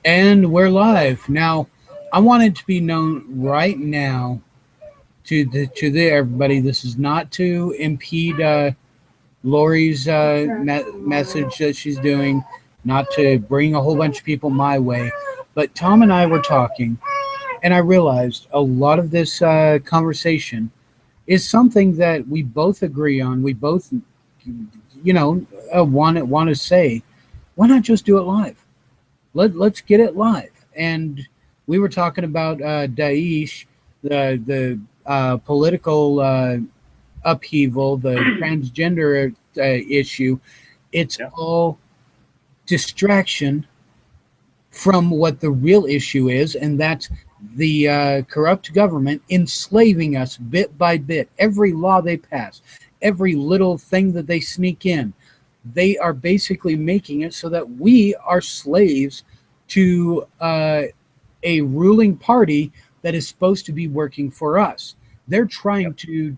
And we're live now. I want it to be known right now to everybody. This is not to impede Laurie's message that she's doing, not to bring a whole bunch of people my way. But Tom and I were talking, and I realized a lot of this conversation is something that we both agree on. We both, want to say, why not just do it live? Let's get it live. And we were talking about Daesh, the political upheaval, the transgender issue. It's Yeah. all distraction from what the real issue is, and that's the corrupt government enslaving us bit by bit. Every law they pass, every little thing that they sneak in, they are basically making it so that we are slaves to a ruling party that is supposed to be working for us. They're trying Yep. to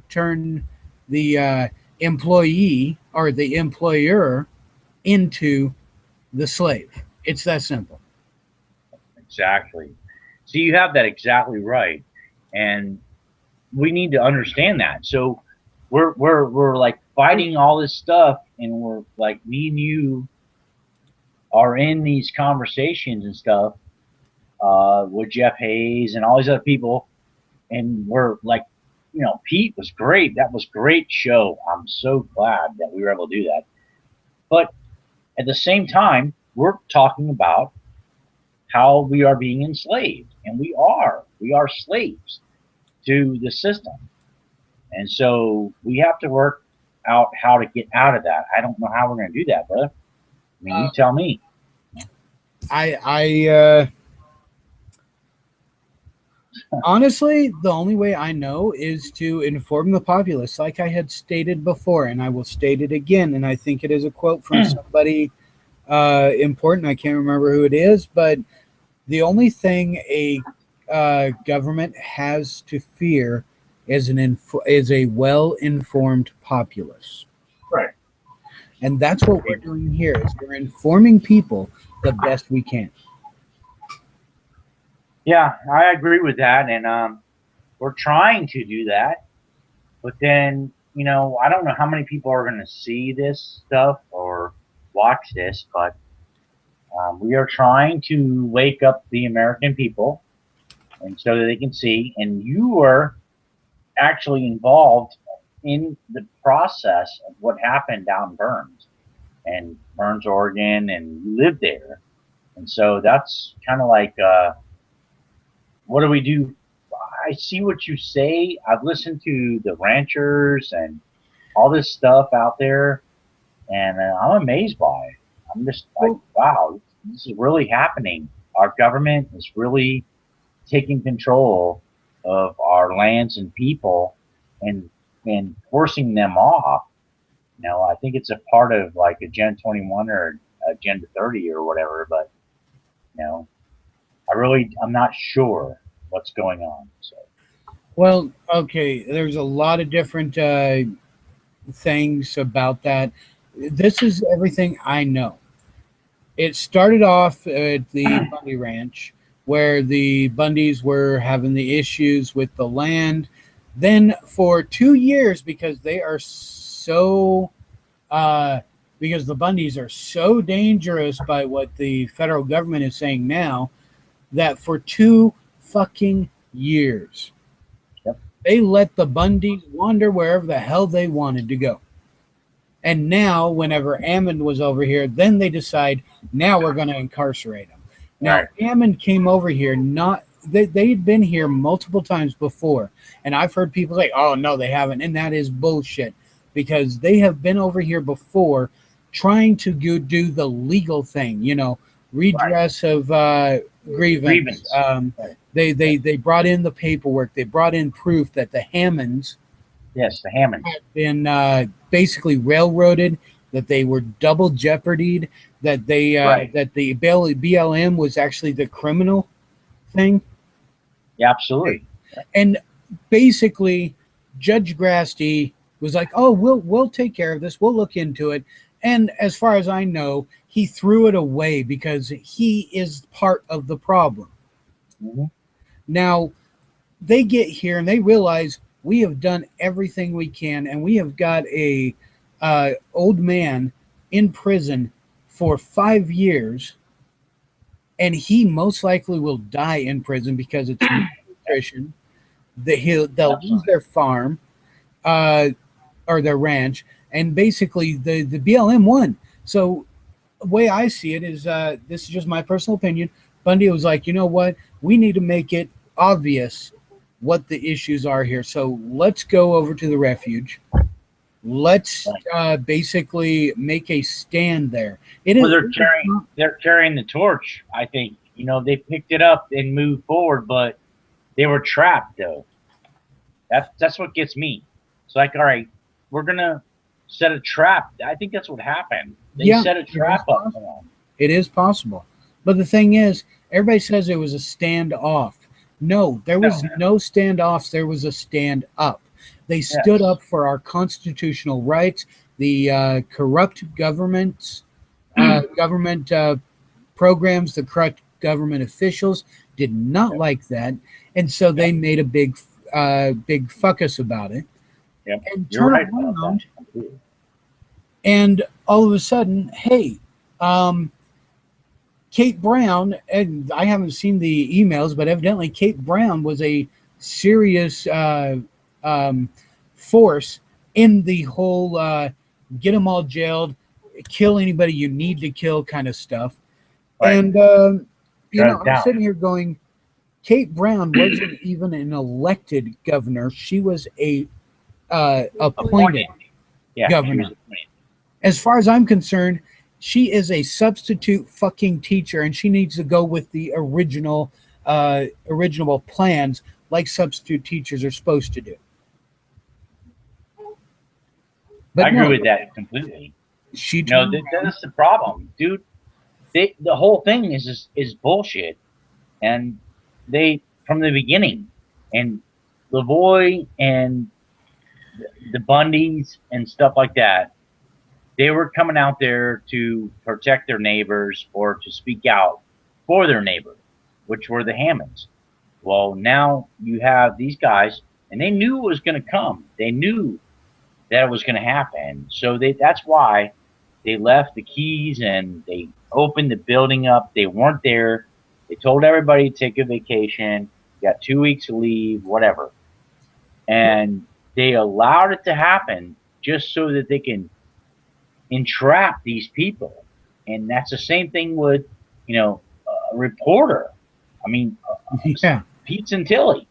turn the employee or the employer into the slave. It's that simple. Exactly. So you have that exactly right, and we need to understand that. So we're like fighting all this stuff, and we're like me and you are in these conversations and stuff with Jeff Hayes and all these other people, and we're like, Pete was great. That was great show. I'm so glad that we were able to do that. But at the same time, we're talking about how we are being enslaved, and we are slaves to the system, and so we have to work out how to get out of that. I don't know how we're going to do that, brother. I mean, you Uh, tell me. I honestly, the only way I know is to inform the populace, like I had stated before, and I will state it again. And I think it is a quote from somebody important. I can't remember who it is, but the only thing a government has to fear is is a well-informed populace, Right. and that's what we're doing here. Is we're informing people the best we can. Yeah, I agree with that, and we're trying to do that. But then, I don't know how many people are going to see this stuff or watch this, but we are trying to wake up the American people, and so that they can see. And you were actually involved in the process of what happened down in Burns, Oregon, and you lived there. And so that's kind of like, what do we do? I see what you say. I've listened to the ranchers and all this stuff out there, and I'm amazed by it. I'm just like, Well, wow, this is really happening. Our government is really taking control of our lands and people, and forcing them off. I think it's a part of like Agenda 21 or Agenda 30 or whatever, but you know, I'm not sure what's going on. So well, okay. There's a lot of different things about that. This is everything I know. It started off at the Bundy Ranch, where the Bundys were having the issues with the land. Then for 2 years, uh, because the Bundys are so dangerous by what the federal government is saying now, that for 2 fucking years, yep, they let the Bundys wander wherever the hell they wanted to go. And now, whenever Ammon was over here, then they decide, now we're going to incarcerate him. Now, right, Ammon came over here, not they'd been here multiple times before. And I've heard people say, oh, no, they haven't. And that is bullshit because they have been over here before trying to do the legal thing, right, redress of grievance. grievance, right, They brought in the paperwork, they brought in proof that the Hammonds yes, the Hammonds, had been basically railroaded, that they were double jeopardied, right, that the BLM was actually the criminal thing, yeah, absolutely, and basically Judge Grasty was like, "Oh, we'll take care of this. We'll look into it." And as far as I know, he threw it away because he is part of the problem. Hmm. Now, they get here and they realize we have done everything we can, and we have got a old man in prison for 5 years, and he most likely will die in prison because it's malnutrition. They'll lose Definitely. their farm, uh, or their ranch, and basically the BLM won. So the way I see it is, this is just my personal opinion. Bundy was like, you know what, we need to make it obvious what the issues are here. So let's go over to the refuge. Let's Right. basically make a stand there. It Well, is. they're carrying the torch. I think they picked it up and moved forward, but they were trapped though. That's what gets me. It's like, all right, we're gonna set a trap. I think that's what happened. They Yeah, set a it is trap up for possible. them. It is possible. But the thing is, everybody says it was a standoff. No, there was No. no standoffs. There was a stand up. They stood Yes. up for our constitutional rights. The corrupt government programs, the corrupt government officials did not Yep. like that, and so they Yep. made a big fuckus about it Yep. and You're turn right about that. around, Completely. and all of a sudden, hey, um, Kate Brown, and I haven't seen the emails, but evidently Kate Brown was a serious um, force in the whole get them all jailed, kill anybody you need to kill kind of stuff. Right. And, Shut it I'm down. sitting here going, Kate Brown wasn't even an elected governor. She was a appointed Appointed. Yeah, she was governor. appointed. As far as I'm concerned, she is a substitute fucking teacher, and she needs to go with the original plans like substitute teachers are supposed to do. I But agree no, with that completely. she turned around. That's the problem, dude. The whole thing is bullshit, and they from the beginning, and Lavoy and the Bundys and stuff like that, they were coming out there to protect their neighbors or to speak out for their neighbor, which were the Hammonds. Well, now you have these guys, and they knew it was going to come. They knew that it was going to happen. So that's why they left the keys and they opened the building up. They weren't there. They told everybody to take a vacation. You got 2 weeks of leave, whatever. And they allowed it to happen just so that they can entrap these people. And that's the same thing with, a reporter. I mean, Yeah, Pete Santilli,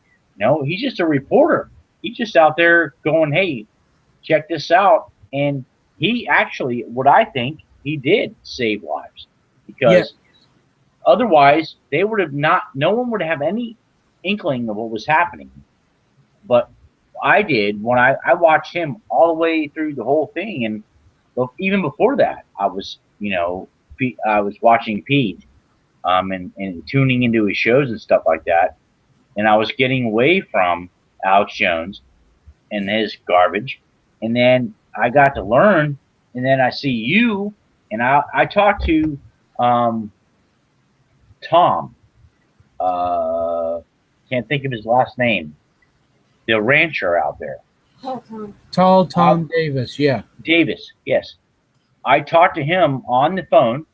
he's just a reporter. He's just out there going, hey, check this out. And he actually, what I think, he did save lives yeah, because otherwise they would have not, no one would have any inkling of what was happening. But I did when I watched him all the way through the whole thing. And even before that, I was watching Pete, and tuning into his shows and stuff like that. And I was getting away from Alex Jones and his garbage. And then I got to learn, and then I see you, and I talked to Tom. Uh, can't think of his last name. The rancher out there, tall uh, Tom Davis. Yeah, Davis. Yes, I talked to him on the phone,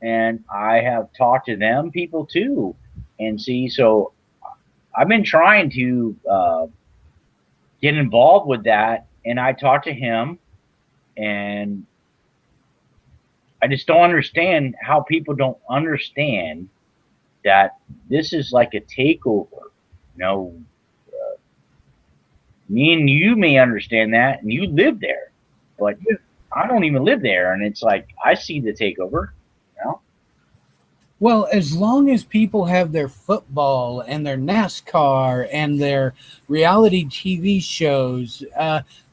and I have talked to them people too. And see, so I've been trying to get involved with that, and I talked to him, and I just don't understand how people don't understand that this is like a takeover. You know, me and you may understand that, and you live there, but I don't even live there, and it's like I see the takeover. You know, well, as long as people have their football and their NASCAR and their reality TV shows,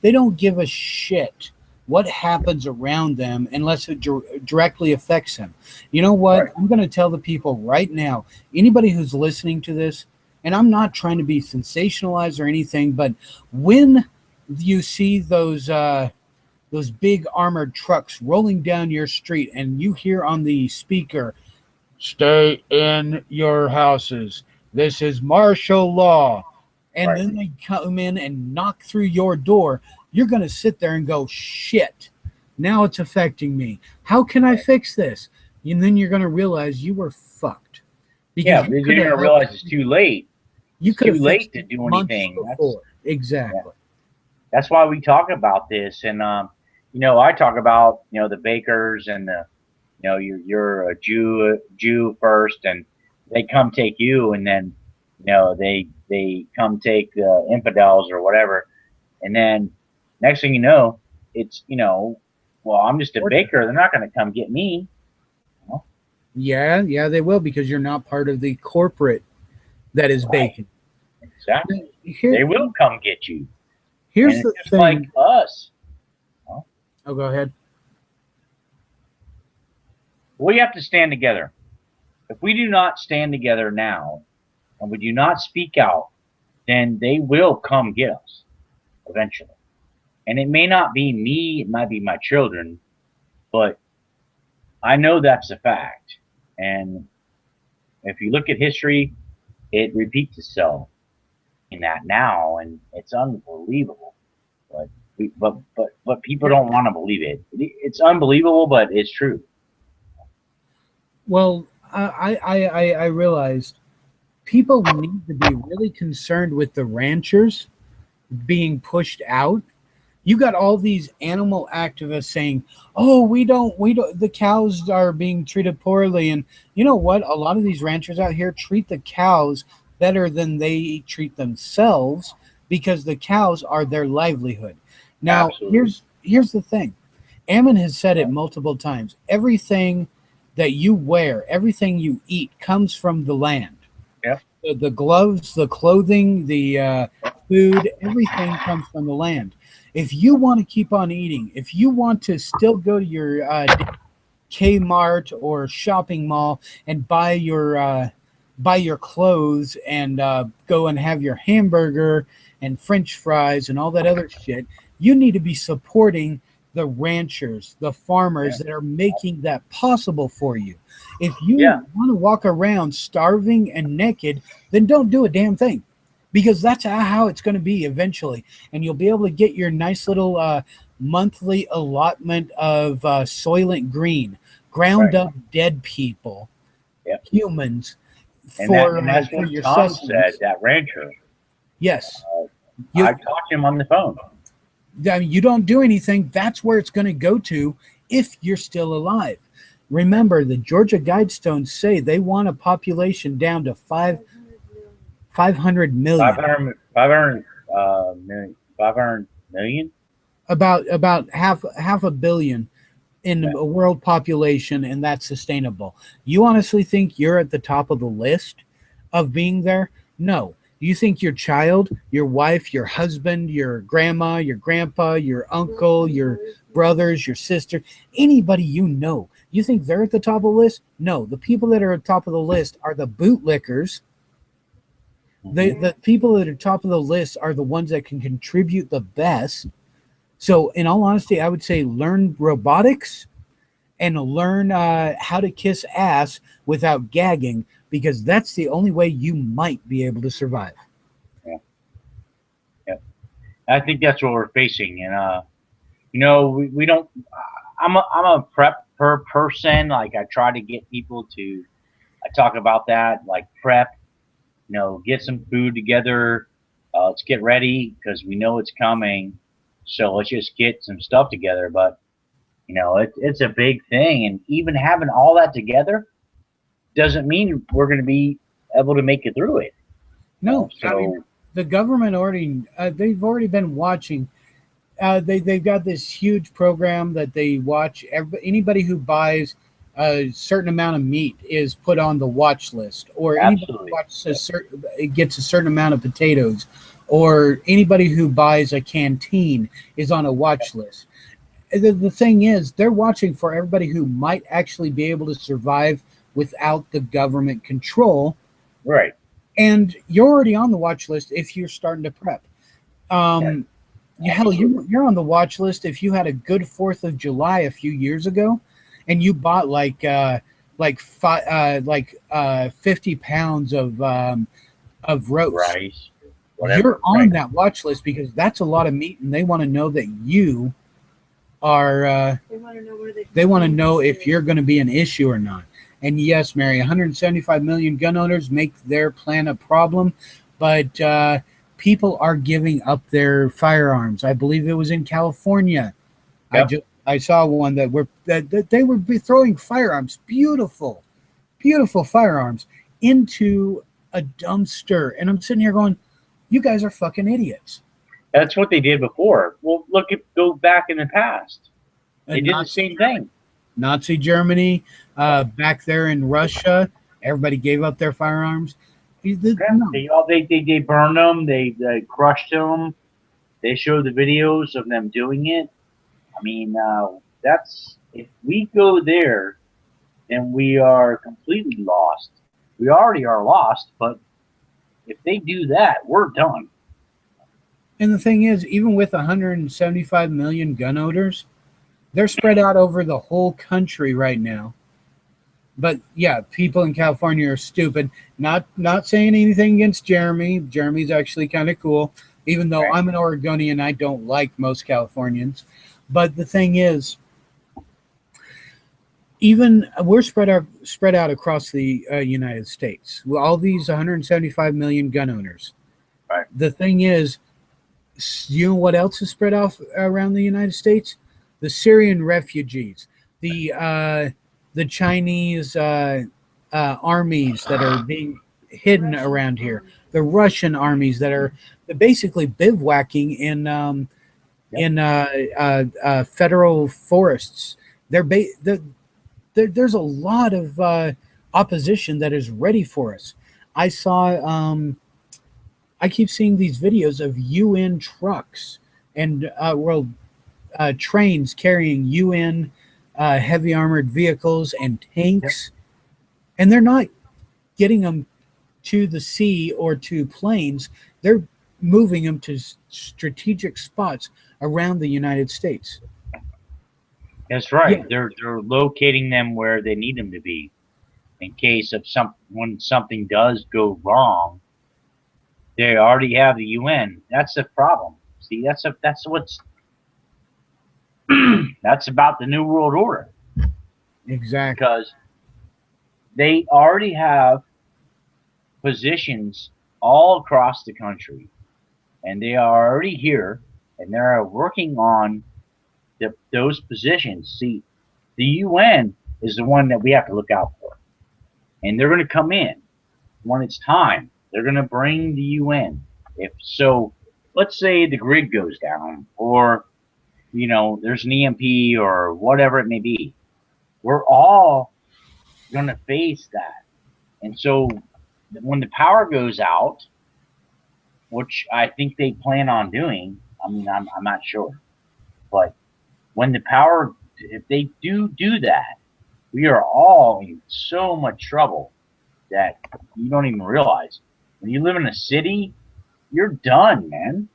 they don't give a shit what happens around them unless it directly affects them. You know what? right? I'm going to tell the people right now, anybody who's listening to this, and I'm not trying to be sensationalized or anything, but when you see those those big armored trucks rolling down your street, and you hear on the speaker, "Stay in your houses. This is martial law." And Right. then they come in and knock through your door. You're going to sit there and go, "Shit, now it's affecting me. How can I fix this?" And then you're going to realize you were fucked Yeah, because you because could you're have gonna helped. realize it's too late. You It's could too have fixed late to it do months anything. before. Yeah. Exactly. That's why we talk about this. And I talk about the bakers and the you're a Jew first, and they come take you, and then they come take the infidels or whatever, and then next thing you know, it's well, I'm just a baker. They're not going to come get me. You know? Yeah, yeah, they will because you're not part of the corporate that is Right. baking. Exactly. Here, They will come get you, and here's it's the just like thing. us. You know? Oh, go ahead. We have to stand together. If we do not stand together now, and we do not speak out, then they will come get us eventually. And it may not be me, it might be my children, but I know that's a fact. And if you look at history, it repeats itself in that now, and it's unbelievable. But but people Here, don't want to believe it. It's unbelievable, but it's true. well, I realized people need to be really concerned with the ranchers being pushed out. You got all these animal activists saying, "Oh, we don't. The cows are being treated poorly," and you know what? A lot of these ranchers out here treat the cows better than they treat themselves because the cows are their livelihood. Now, Absolutely. here's the thing. Ammon has said it Right. multiple times. Everything that you wear, everything you eat, comes from the land. Yep. The gloves, the clothing, the food, everything comes from the land. If you want to keep on eating, if you want to still go to your Kmart or shopping mall and buy your clothes and go and have your hamburger and French fries and all that other shit, you need to be supporting the ranchers, the farmers Yeah. that are making that possible for you. If you Yeah. want to walk around starving and naked, then don't do a damn thing because that's how it's going to be eventually. And you'll be able to get your nice little monthly allotment of Soylent Green, ground Right. up dead people, Yep. humans, And that's for what your Tom said. sustenance. That rancher. Yes, I you. talked to him on the phone. I mean, you don't do anything. That's where it's going to go to if you're still alive. Remember, the Georgia Guidestones say they want a population down to 500 Five million. hundred, 500 million, 500 million. About half a billion in Yeah. a world population, and that's sustainable. You honestly think you're at the top of the list of being there? No. You think your child, your wife, your husband, your grandma, your grandpa, your uncle, your brothers, your sister, anybody you know, you think they're at the top of the list? No. The people that are at the top of the list are the bootlickers. Hmm. The people that are top of the list are the ones that can contribute the best. So, in all honesty, I would say learn robotics and learn how to kiss ass without gagging because that's the only way you might be able to survive. Yeah. Yeah. I think that's what we're facing, and we don't. I'm a prep per person. Like I try to get people to. I talk about that, like prep. Get some food together. Let's get ready because we know it's coming. So let's just get some stuff together. But it's a big thing, and even having all that together doesn't mean we're going to be able to make it through it. No, I mean So the government already they've already been watching. They've got this huge program that they watch. Anybody who buys a certain amount of meat is put on the watch list, or anybody who absolutely, watches it gets a certain amount of potatoes, or anybody who buys a canteen is on a watch list. The thing is, they're watching for everybody who might actually be able to survive without the government control, right, and you're already on the watch list if you're starting to prep. right, Um, Hell, Absolutely. you're on the watch list if you had a good 4th of July a few years ago, and you bought like 50 pounds of roast. Rice, You're whatever. on Right. that watch list because that's a lot of meat, and they want to know that you are. They want to know if you're going to be an issue or not. And yes, Mary, 175 million gun owners make their plan a problem, but people are giving up their firearms. I believe it was in California. Yep. I saw one that they were throwing firearms, beautiful firearms, into a dumpster, and I'm sitting here going, "You guys are fucking idiots." That's what they did before. Well, go back in the past. They And did the same thing. Nazi Germany, Yeah. back there in Russia, everybody gave up their firearms. Yeah. No, They burned them. They crushed them. They showed the videos of them doing it. I mean, that's if we go there, then we are completely lost. We already are lost, but if they do that, we're done. and the thing is, even with 175 million gun owners, they're spread out over the whole country right now. But yeah, people in California are stupid. Not saying anything against Jeremy. Jeremy's actually kind of cool, even though Right? I'm an Oregonian. I don't like most Californians. But the thing is, even we're spread out across the United States. With all these 175 million gun owners. Right. The thing is, you know what else is spread out around the United States? The Syrian refugees, the Chinese armies that are being hidden around here, the Russian armies that are basically bivouacking Yep. in federal forests. There's a lot of opposition that is ready for us. I saw. I keep seeing these videos of UN trucks and trains carrying UN heavy armored vehicles and Yep. tanks, and they're not getting them to the sea or to planes. They're moving them to strategic spots around the United States. That's Yeah, right. They're locating them where they need them to be in case of some when something does go wrong. They already have the UN. That's the problem. See, that's what's that's about the new world order exactly. because they already have positions all across the country, and they are already here, and they're working on those positions. See, the UN is the one that we have to look out for, and they're going to come in when it's time. They're going to bring the UN. If so, let's say the grid goes down, or there's an EMP or whatever it may be. We're all going to face that, and so when the power goes out, which I think they plan on doing. I mean, I'm not sure, but when the power, if they do that, we are all in so much trouble that you don't even realize. When you live in a city, you're done, man.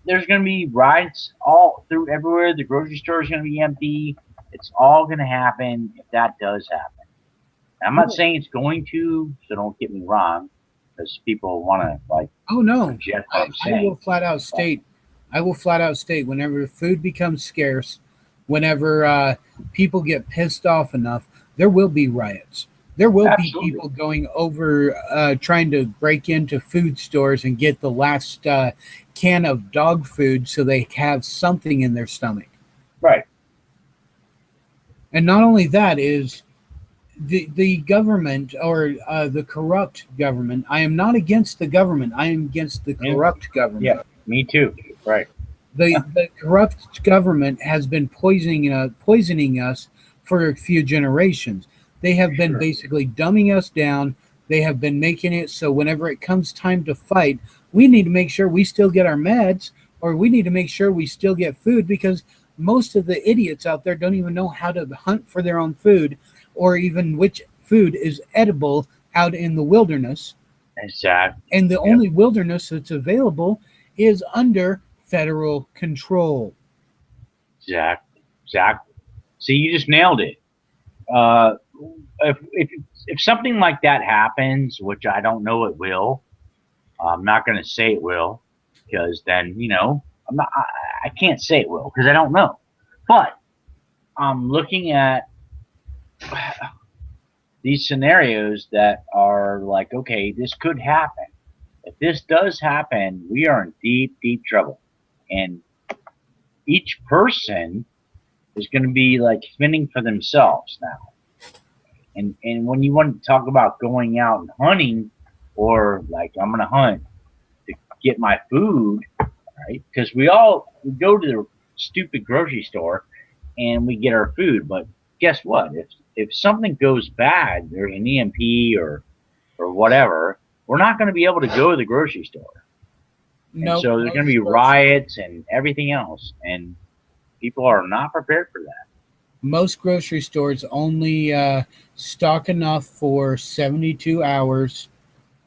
There's going to be riots all through everywhere. The grocery store is going to be empty. It's all going to happen if that does happen. I'm not saying it's going to, so don't get me wrong, because people want to like Oh no, reject what I'm I will saying. flat out But state. I will flat out state whenever food becomes scarce, whenever people get pissed off enough, there will be riots. There will be absolutely, people going over trying to break into food stores and get the last can of dog food so they have something in their stomach. right. And not only that is the government or the corrupt government. I am not against the government. I am against the Yeah, corrupt government. yeah, me too. Right. The corrupt government has been poisoning us for a few generations. They have been Sure. basically dumbing us down. They have been making it so whenever it comes time to fight, we need to make sure we still get our meds or we need to make sure we still get food because most of the idiots out there don't even know how to hunt for their own food or even which food is edible out in the wilderness. Exactly. And the Yep. only wilderness that's available is under federal control. Exactly. See, you just nailed it. Uh, if something like that happens, which I don't know it will, I'm not going to say it will, because then I can't say it will because I don't know. But I'm looking at these scenarios that are like, okay, this could happen. If this does happen, we are in deep, deep trouble. And each person is going to be like fending for themselves now. And when you want to talk about going out and hunting, or like I'm going to hunt to get my food, right? Because we go to the stupid grocery store and we get our food, but guess what? If something goes bad, there's an EMP or whatever, we're not going to be able to go to the grocery store. And Nope. so there's going to be riots and everything else, and people are not prepared for that. Most grocery stores only stock enough for 72 hours,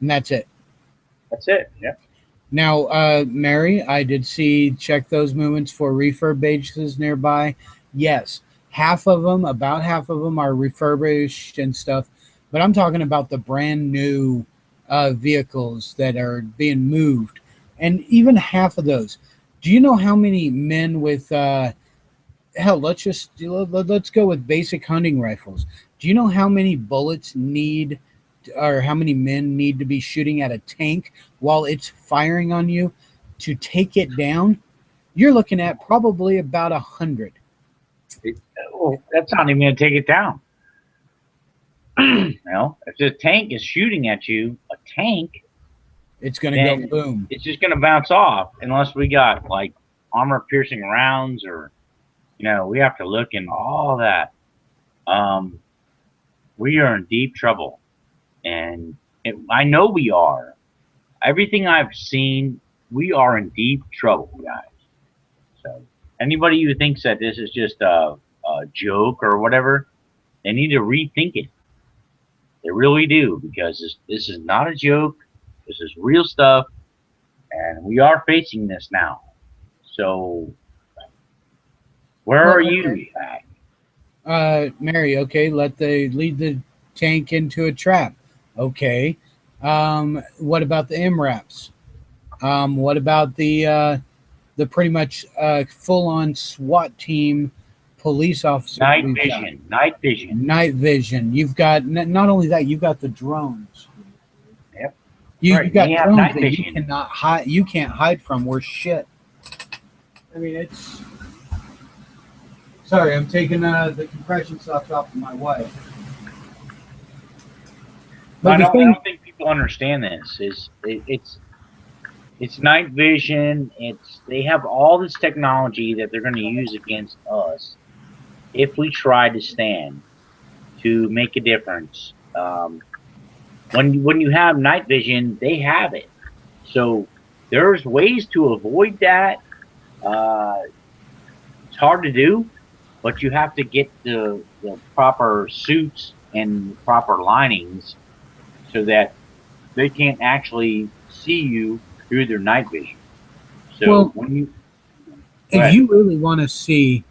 and that's it. That's it. Yeah. Now, Mary, I did see check those movements for refurb bases nearby. Yes, about half of them are refurbished and stuff, but I'm talking about the brand new vehicles that are being moved, and even half of those. Do you know how many men with hell? Let's go with basic hunting rifles. Do you know how many bullets need or how many men need to be shooting at a tank while it's firing on you to take it down? You're looking at probably about 100. It, well, that's not even going to take it down. If the tank is shooting at you, a tank, It's going to go then boom. it's just going to bounce off unless we got like armor piercing rounds, or we have to look into all that. Um, we are in deep trouble, and I know we are. Everything I've seen, we are in deep trouble, guys. So anybody who thinks that this is just a joke or whatever, they need to rethink it. They really do, because this is not a joke. This is real stuff, and we are facing this now. So where Well, are okay. you at? Mary, okay, lead the tank into a trap. Okay. What about the MRAPs? What about the pretty much full on SWAT team police officers Night we've got? vision. Night vision. Night vision. You've got not only that, you've got the drones. Yep. You Right. got We have drones night that you vision. cannot hide. You can't hide from. Worse shit. I mean, it's. Sorry, I'm taking the compression socks off of my wife. I But the don't. I thing, don't think people understand this. It's night vision. They have all this technology that they're going to use against us if we try to stand to make a difference. When you have night vision, they have it. So there's ways to avoid that. Uh, it's hard to do, but you have to get the proper suits and proper linings so that they can't actually see you through their night vision. So well, when you go if ahead, you really want to see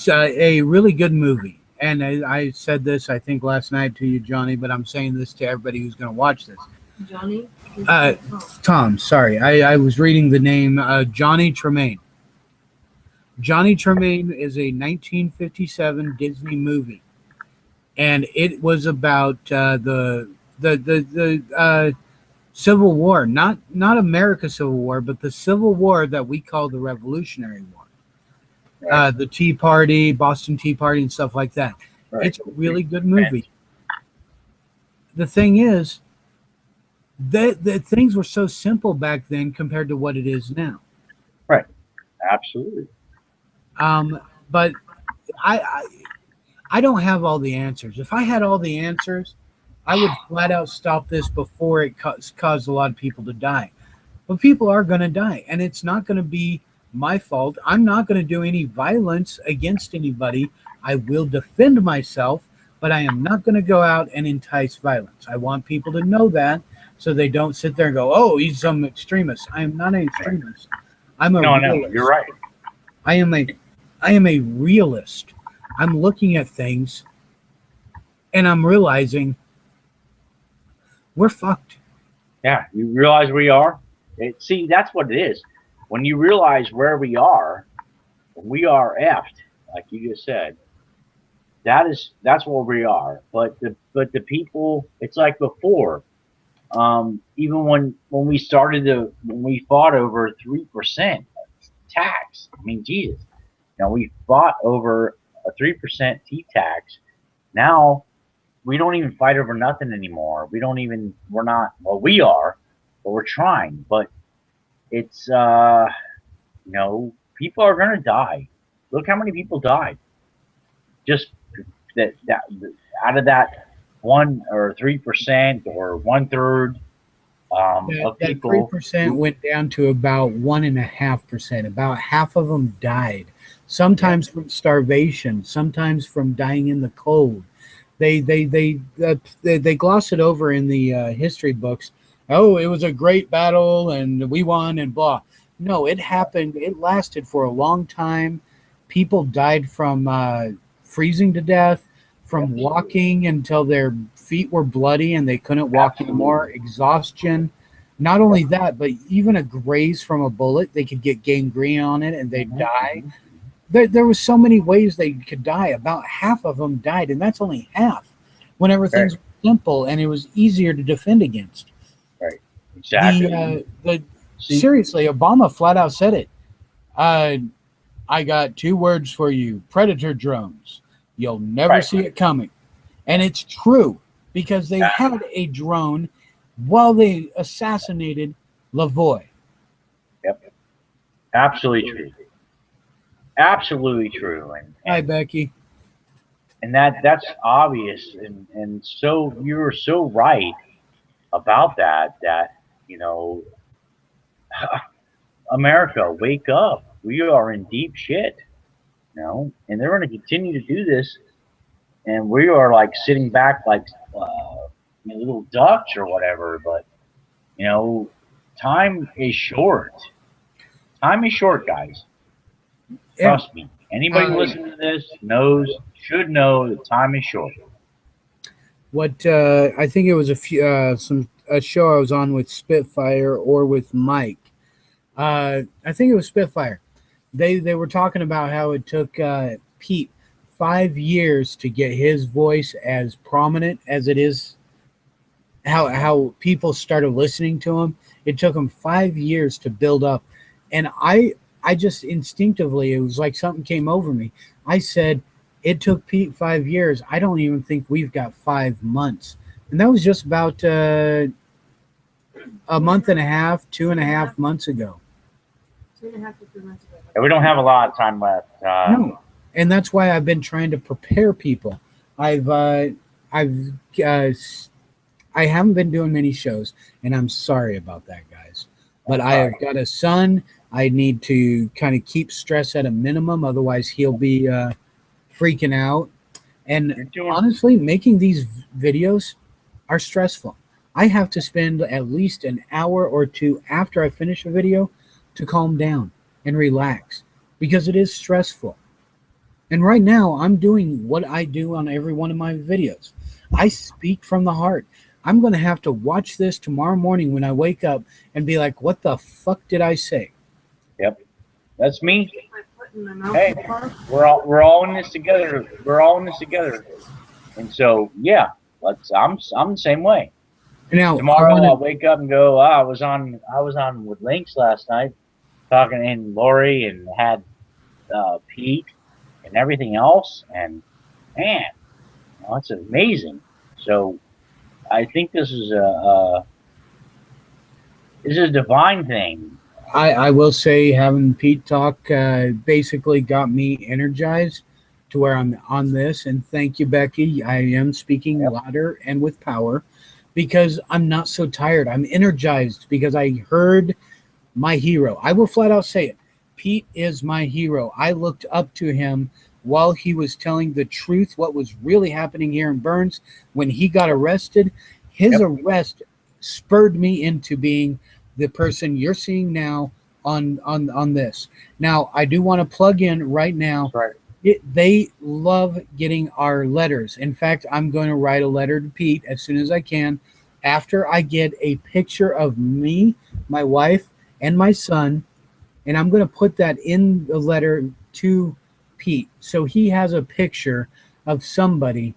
a really good movie, and I said this I think last night to you, Johnny, but I'm saying this to everybody who's going to watch this. Johnny? Tom, sorry, I was reading the name Johnny Tremaine. Johnny Tremaine is a 1957 Disney movie, and it was about the Civil War, not America's Civil War, but the Civil War that we call the Revolutionary War. right, The Tea Party, Boston Tea Party, and stuff like that. right, It's a really good movie. The thing is, the things were so simple back then compared to what it is now. right, absolutely. But I, I I don't have all the answers. If I had all the answers, I would flat out stop this before it caused a lot of people to die. But people are going to die, and it's not going to be my fault. I'm not going to do any violence against anybody. I will defend myself, but I am not going to go out and entice violence. I want people to know that so they don't sit there and go, oh, he's some extremist. I am not an extremist. I'm a No, no, you're realist. right. I am a I am a realist. I'm looking at things and I'm realizing we're fucked. Yeah, you realize where you are. See, that's what it is. When you realize where we are effed, like you just said. That's where we are. But the people, it's like before. Even when we started to when we fought over 3% tax. I mean, Jesus. Now we fought over a 3% T tax. Now we don't even fight over nothing anymore. We don't even. We're not. Well, we are, but we're trying. But it's people are gonna die. Look how many people died just that out of that 1 or 3% or 1/3 of That three people percent who, went down to about 1.5%. About half of them died, yeah, sometimes from starvation, sometimes from dying in the cold. They gloss it over in the history books. Oh, it was a great battle and we won and blah. No, it happened. It lasted for a long time. People died from freezing to death, yep, from walking until their feet were bloody and they couldn't walk anymore, absolutely, exhaustion. Not yep, only that, but even a graze from a bullet, they could get gangrene on it and they'd hmm die. hmm There was so many ways they could die. About half of them died, and that's only half. Whenever right, things were simple and it was easier to defend against. right, The exactly. See, seriously, Obama flat out said it. Uh, I got two words for you: predator drones. You'll never right, see it coming, and it's true because they had a drone while they assassinated Lavoie. yep, absolutely true, absolutely true, and Hi, and Becky. and that's obvious, and so you're so right about that you know America, wake up. We are in deep shit, and they're going to continue to do this, and we are like sitting back like little ducks or whatever. But you know, time is short. Time is short, guys. Yeah. Trust me. Anybody Uh, listening to this should know that time is short. what I think it was a show I was on with Spitfire or with Mike. I think it was Spitfire. They were talking about how it took Pete 5 years to get his voice as prominent as it is. How people started listening to him. It took him 5 years to build up, and I just instinctively it was like something came over me. I said it took Pete 5 years. I don't even think we've got 5 months, and that was just about a month and a half, 2.5 months ago. 2.5 to 3 months ago. And we don't have a lot of time left. No, and that's why I've been trying to prepare people. I've uh, I've uh, I haven't been doing many shows, and I'm sorry about that, guys. But That's I all have right. got a son. I need to kind of keep stress at a minimum, otherwise he'll be freaking out. And You're doing honestly, making these videos are stressful. I have to spend at least an hour or two after I finish a video to calm down and relax because it is stressful. And right now, I'm doing what I do on every one of my videos. I speak from the heart. I'm going to have to watch this tomorrow morning when I wake up and be like, what the fuck did I say? Yep. That's me. Get my foot in my mouth Hey, so far. we're all in this together. We're all in this together. And so yeah, I'm the same way. Now, I Tomorrow want I'll to, wake up and go, I was on with Lynx last night talking in Laurie and had Pete and everything else, and man, it's amazing. So I think this is a divine thing. I will say having Pete talk basically got me energized to where I'm on this. And thank you, Becky. I am speaking Yep. louder and with power because I'm not so tired. I'm energized because I heard my hero. I will flat out say it. Pete is my hero. I looked up to him while he was telling the truth, what was really happening here in Burns when he got arrested. His Yep. arrest spurred me into being the person you're seeing now on this. Now, I do want to plug in right now. Right. They love getting our letters. In fact, I'm going to write a letter to Pete as soon as I can, after I get a picture of me, my wife, and my son, and I'm going to put that in the letter to Pete, so he has a picture of somebody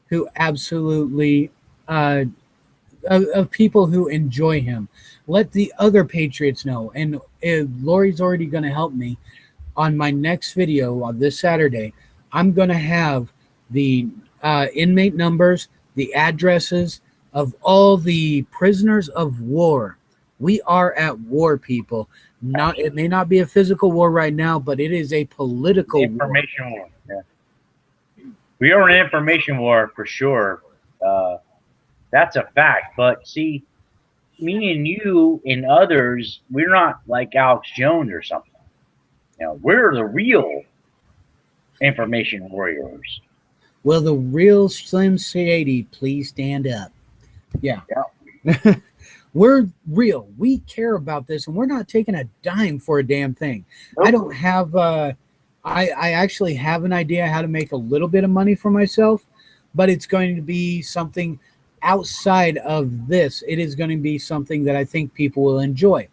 who absolutely of people who enjoy him. Let the other Patriots know. And Laurie's already going to help me on my next video on this Saturday. I'm going to have the inmate numbers, the addresses of all the prisoners of war. We are at war, people. Not, it may not be a physical war right now, but it is a political information war. Yeah. We are in an information war for sure. That's a fact. But see, me and you and others, we're not like Alex Jones or something. You know, we're the real information warriors. Will the real Slim Shady please stand up? Yeah. We're real. We care about this, and we're not taking a dime for a damn thing. Nope. I don't have I actually have an idea how to make a little bit of money for myself, but it's going to be something outside of this. It is going to be something that I think people will enjoy.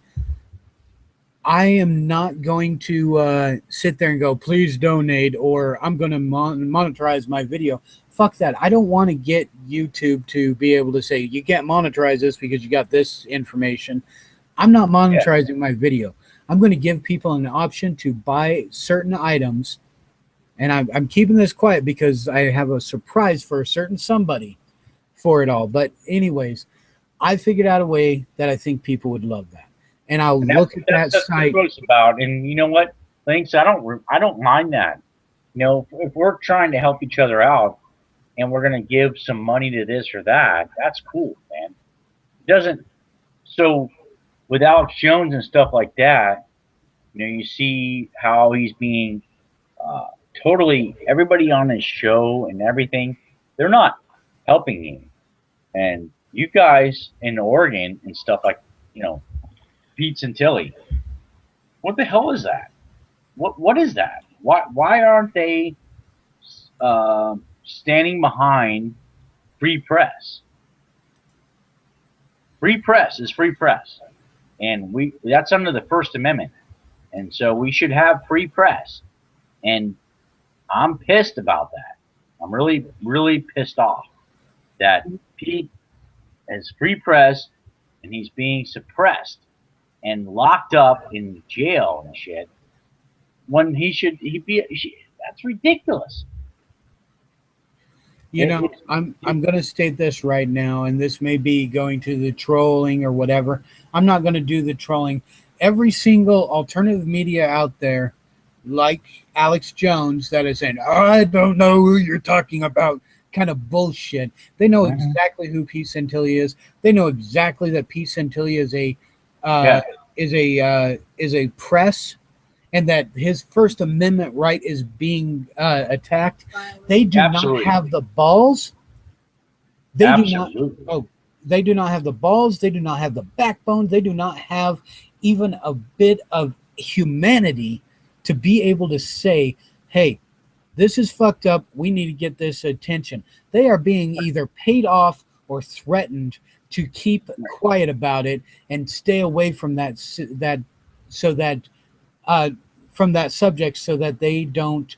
I am not going to sit there and go, please donate, or I'm going to monetize my video. Fuck that. I don't want to get YouTube to be able to say, you can't monetize this because you got this information. I'm not monetizing my video. I'm going to give people an option to buy certain items, and I'm keeping this quiet because I have a surprise for a certain somebody for it all. But anyways, I figured out a way that I think people would love that. And I'll look at that site. That's what about. And you know what? Thanks. I don't mind that. You know, if we're trying to help each other out and we're going to give some money to this or that, that's cool, man. It doesn't. So with Alex Jones and stuff like that, you know, you see how he's being totally, everybody on his show and everything, they're not helping him. And you guys in Oregon and stuff like, you know, Pete Santilli. What the hell is that? What is that? Why aren't they standing behind free press? Free press is free press, and that's under the First Amendment, and so we should have free press. And I'm pissed about that. I'm really, really pissed off that Pete has free press and he's being suppressed and locked up in jail and shit, when that's ridiculous. You know, I'm going to state this right now, and this may be going to the trolling or whatever. I'm not going to do the trolling. Every single alternative media out there, like Alex Jones, that is saying, I don't know who you're talking about, kind of bullshit. They know exactly who Pete Santilli is. They know exactly that Pete Santilli is a press, and that his First Amendment right is being attacked. They do not have the balls. They do not. Oh, they do not have the balls. They do not have the backbone. They do not have even a bit of humanity to be able to say, "Hey, this is fucked up. We need to get this attention." They are being either paid off or threatened to keep quiet about it and stay away from that from that subject, so that they don't,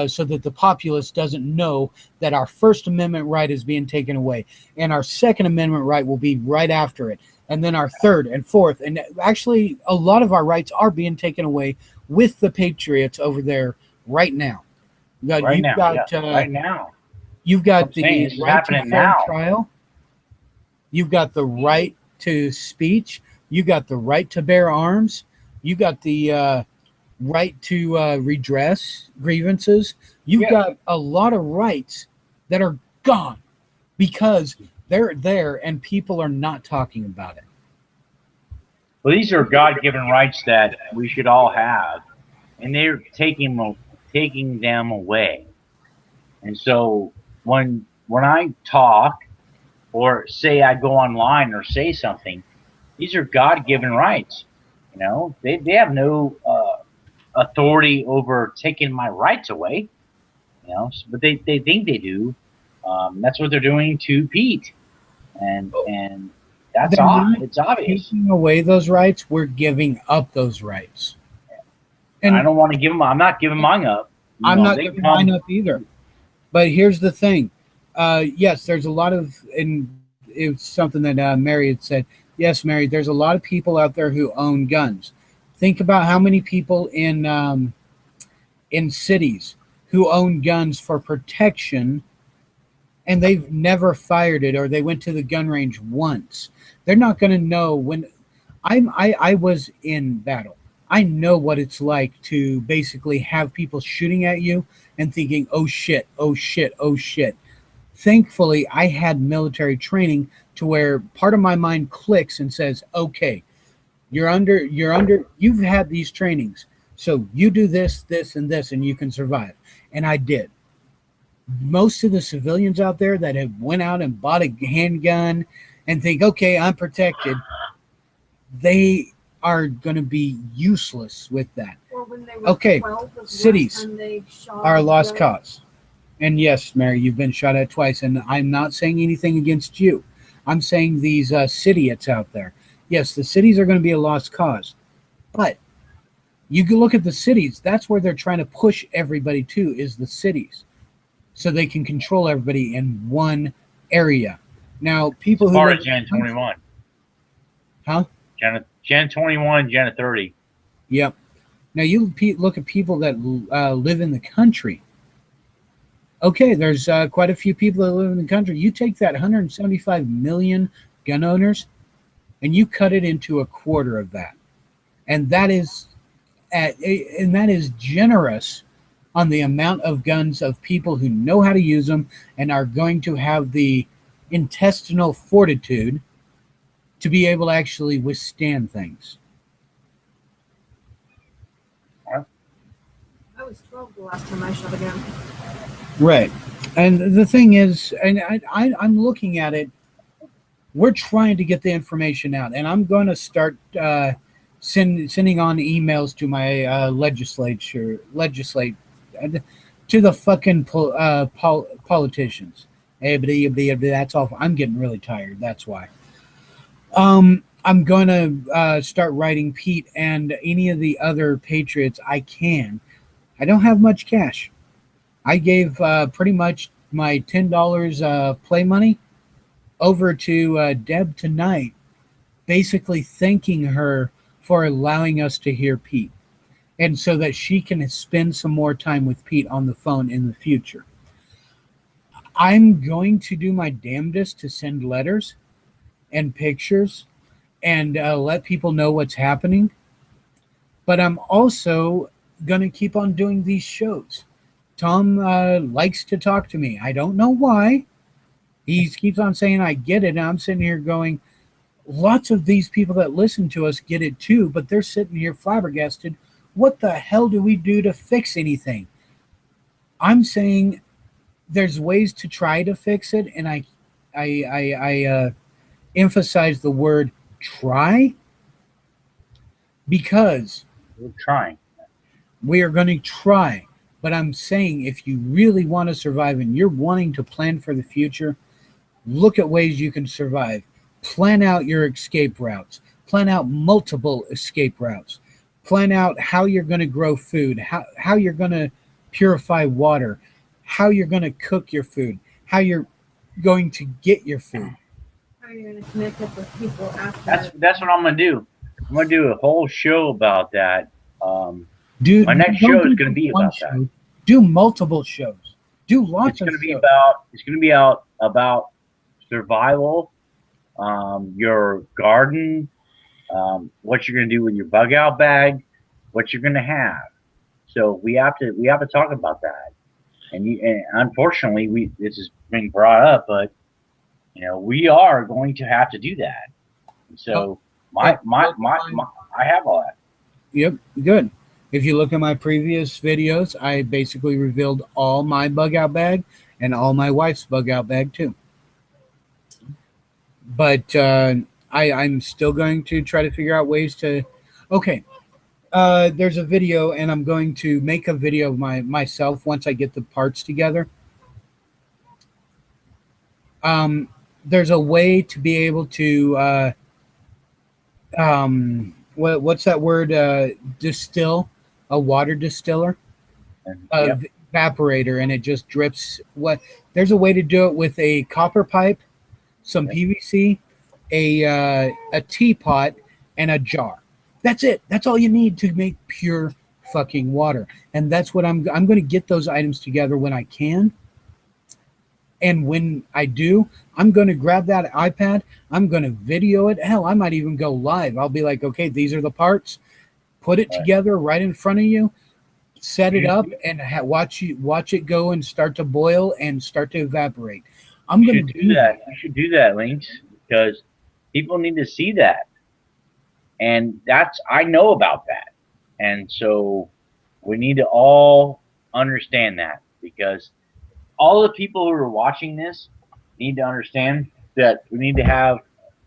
so that the populace doesn't know that our First Amendment right is being taken away, and our Second Amendment right will be right after it, and then our third and fourth, and actually a lot of our rights are being taken away with the Patriots over there right now. Right now. You've got the right to fair trial. You've got the right to speech. You've got the right to bear arms. You've got the right to redress grievances. You've got a lot of rights that are gone because they're there and people are not talking about it. Well, these are God-given rights that we should all have, and they're taking them away. And so when I talk or say I go online or say something, these are God-given rights, You know, they have no authority over taking my rights away. You know, but they think they do. That's what they're doing to Pete, and that's They're not it's obvious. taking away those rights. We're giving up those rights. I And don't want to give them. I'm not giving mine up. You I'm know, not they giving mine come. up either. But here's the thing. Yes, there's a lot of, and it's something that Mary had said. Yes, Mary, there's a lot of people out there who own guns. Think about how many people in cities who own guns for protection, and they've never fired it, or they went to the gun range once. They're not going to know when I was in battle. I know what it's like to basically have people shooting at you and thinking, "Oh shit, oh shit, oh shit." Thankfully, I had military training to where part of my mind clicks and says, "Okay, you've had these trainings. So you do this, this and this and you can survive." And I did. Most of the civilians out there that have went out and bought a handgun and think, "Okay, I'm protected," they are going to be useless with that. Or when they were Okay, 12 was the cities last time they shot are a a lost gun. cause. And yes, Mary, you've been shot at twice, and I'm not saying anything against you. I'm saying these idiots out there. Yes, the cities are going to be a lost cause, but you can look at the cities. That's where they're trying to push everybody to, is the cities, so they can control everybody in one area. Now, people As who far live as in the Gen country, 21, huh? Gen 21, Gen 30. Yep. Now you look at people that live in the country. Okay, there's quite a few people that live in the country. You take that 175 million gun owners, and you cut it into a quarter of that, and that is generous on the amount of guns of people who know how to use them and are going to have the intestinal fortitude to be able to actually withstand things. I was 12 the last time I shot a gun. Right. And the thing is, and I'm looking at it, we're trying to get the information out, and I'm going to start sending on emails to my legislate to the fucking politicians. That's all. I'm getting really tired. That's why. I'm going to start writing Pete and any of the other patriots I can. I don't have much cash. I gave pretty much my $10 play money over to Deb tonight, basically thanking her for allowing us to hear Pete, and so that she can spend some more time with Pete on the phone in the future. I'm going to do my damnedest to send letters and pictures and let people know what's happening, but I'm also going to keep on doing these shows. Tom likes to talk to me. I don't know why. He keeps on saying, "I get it." And I'm sitting here going, lots of these people that listen to us get it too, but they're sitting here flabbergasted. What the hell do we do to fix anything? I'm saying there's ways to try to fix it, and I emphasize the word try, because We're trying. we are going to try. But I'm saying if you really want to survive and you're wanting to plan for the future, look at ways you can survive. Plan out your escape routes. Plan out multiple escape routes. Plan out how you're going to grow food, how you're going to purify water, how you're going to cook your food, how you're going to get your food. How are you going to connect up with people That's after? that's what I'm gonna do. I'm gonna do a whole show about that. Do My next don't show is do gonna just be one about that. show. Do multiple shows. Do lots of shows. It's gonna be out about survival, your garden, what you're gonna do with your bug out bag, what you're gonna have. So we have to talk about that. And unfortunately we this is being brought up, but we are going to have to do that. And Well, so if my you my look at my, my I have all that. yep, good. If you look at my previous videos, I basically revealed all my bug out bag and all my wife's bug out bag too. But I'm still going to try to figure out ways to. Okay. There's a video, and I'm going to make a video of myself once I get the parts together. Um, there's a way to be able to what's that word? Distill a water distiller, And a yep, evaporator, and it just drips. What there's a way to do it with a copper pipe, some yep. PVC, a teapot, and a jar. That's it. That's all you need to make pure fucking water. And that's what I'm going to get those items together when I can. And when I do, I'm going to grab that iPad. I'm going to video it. Hell, I might even go live. I'll be like, okay, these are the parts. Put it Right. together right in front of you. Set it You, up you and watch it go and start to boil and start to evaporate. I'm going should to do do that. that. You should do that, Links, because people need to see that. And that's, I know about that. And so we need to all understand that, because all the people who are watching this need to understand that we need to have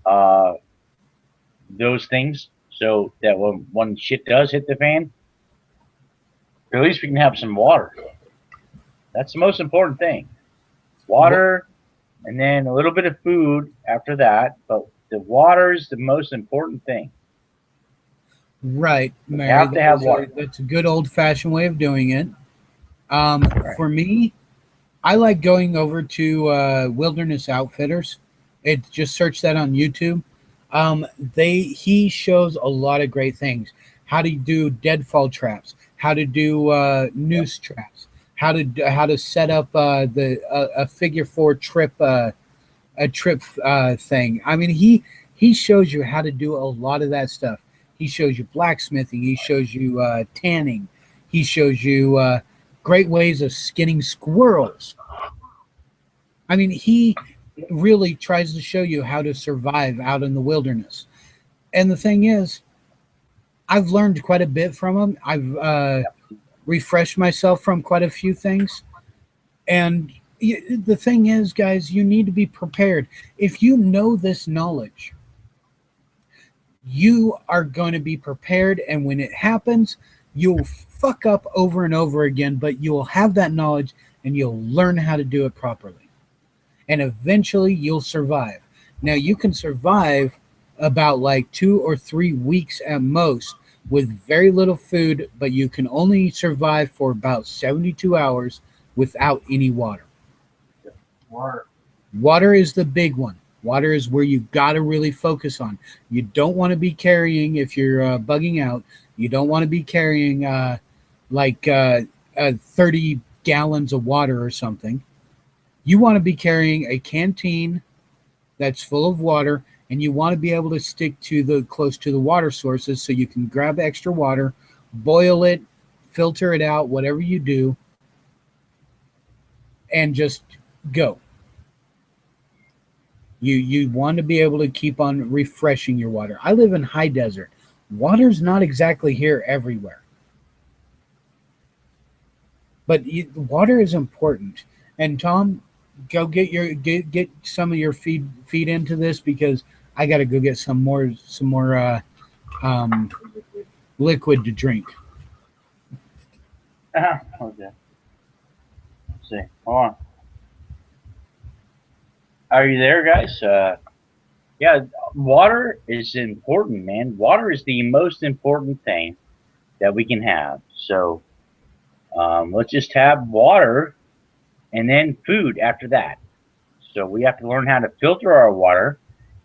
uh, those things, so that when shit does hit the fan, at least we can have some water. That's the most important thing. Water, and then a little bit of food after that. But the water is the most important thing. Right, We Mary. have to have water. That's a good old fashioned way of doing it. Right. For me, I like going over to Wilderness Outfitters. It just search that on YouTube. He shows a lot of great things. How to do deadfall traps. How to do Yep. noose traps. How to set up a figure four trip a trip thing. I mean, he shows you how to do a lot of that stuff. He shows you blacksmithing. He shows you tanning. He shows you great ways of skinning squirrels. I mean, he really tries to show you how to survive out in the wilderness. And the thing is, I've learned quite a bit from him. I've refreshed myself from quite a few things. And the thing is, guys, you need to be prepared. If you know this knowledge, you are going to be prepared. And when it happens, you'll fuck up over and over again, but you'll have that knowledge and you'll learn how to do it properly. And eventually you'll survive. Now, you can survive about like 2 or 3 weeks at most with very little food, but you can only survive for about 72 hours without any water. Water. Water is the big one. Water is where you got to really focus on. You don't want to be carrying, if you're bugging out, you don't want to be carrying like 30 gallons of water or something. You want to be carrying a canteen that's full of water, and you want to be able to stick to the close to the water sources so you can grab extra water, boil it, filter it out, whatever you do, and just go. You want to be able to keep on refreshing your water. I live in high desert. Water's not exactly here everywhere, but water is important. And Tom, go get some of your feed into this because I got to go get some more um, liquid to drink. Okay. Let's see. Hold on. Are you there, guys? Yeah, water is important, man. Water is the most important thing that we can have. So let's just have water and then food after that. So we have to learn how to filter our water,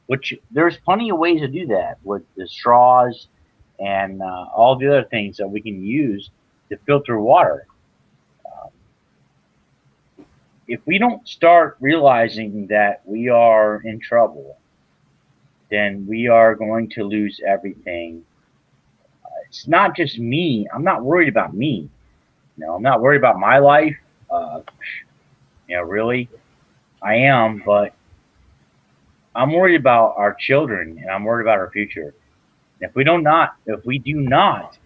which there's plenty of ways to do that with the straws and all the other things that we can use to filter water. If we don't start realizing that we are in trouble, then we are going to lose everything. It's not just me. I'm not worried about me. I'm not worried about my life. Uh, really, I am, but I'm worried about our children and I'm worried about our future. If we do not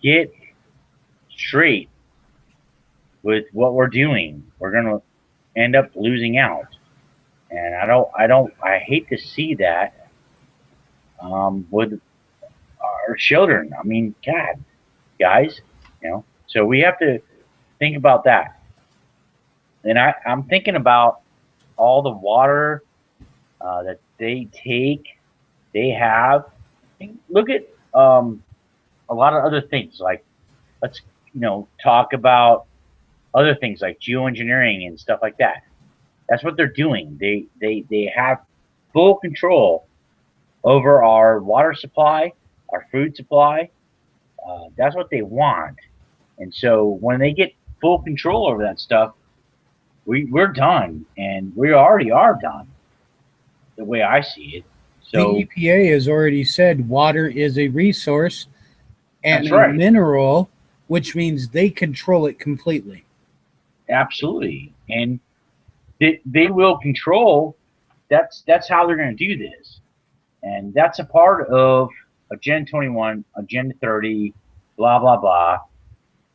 get straight with what we're doing, we're gonna end up losing out. And I hate to see that with our our children. I mean, God, guys, So we have to think about that. And I'm thinking about all the water that they have. Look at a lot of other things. Like, let's talk about other things like geoengineering and stuff like that. That's what they're doing. They have full control over our water supply, our food supply. That's what they want. And so when they get full control over that stuff, we're done, and we already are done. The way I see it. The So EPA has already said water is a resource and that's a right. mineral, which means they control it completely. Absolutely, and they will control. That's how they're going to do this, and that's a part of Agenda 21, Agenda 30, blah blah blah.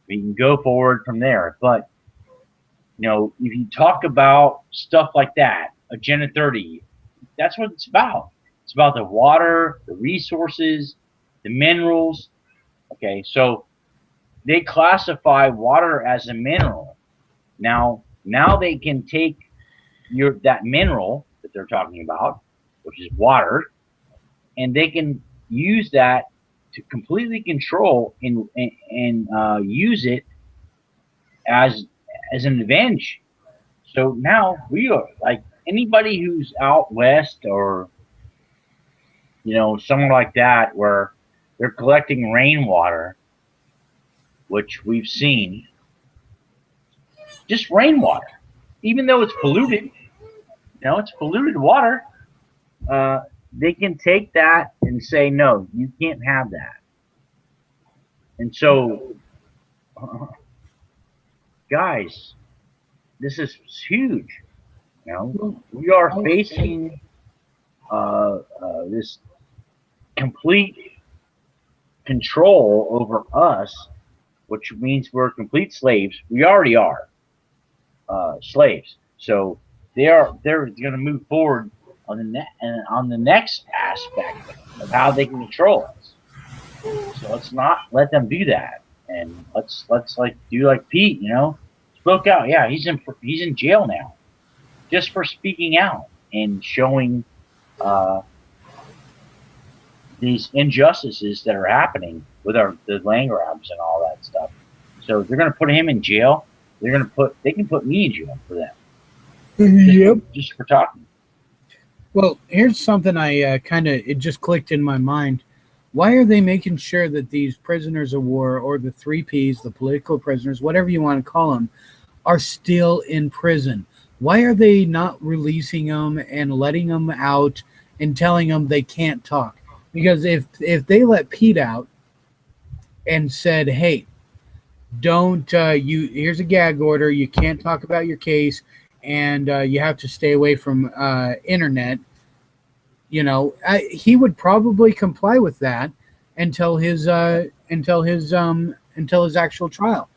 We can go forward from there, but if you talk about stuff like that, Agenda 30, that's what it's about. It's about the water, the resources, the minerals. Okay, so they classify water as a mineral. Now they can take that mineral that they're talking about, which is water, and they can use that to completely control and use it as an advantage. So now we are like anybody who's out west or somewhere like that where they're collecting rainwater, which we've seen, just rainwater, even though it's polluted, it's polluted water. They can take that and say, no, you can't have that. And so, guys, this is huge. We are facing this complete control over us, which means we're complete slaves. We already are slaves. So they're going to move forward on the next aspect of how they can control us. So let's not let them do that, and let's like do like Pete, spoke out. Yeah, he's in jail now, just for speaking out and showing these injustices that are happening with the land grabs and all that stuff. So they're going to put him in jail. They can put me in jail for that. Yep. Just for talking. Well, here's something I it just clicked in my mind. Why are they making sure that these prisoners of war, or the 3Ps, the political prisoners, whatever you want to call them, are still in prison? Why are they not releasing them and letting them out and telling them they can't talk? Because if they let Pete out and said, hey, don't here's a gag order, you can't talk about your case, and you have to stay away from internet, he would probably comply with that until his actual trial.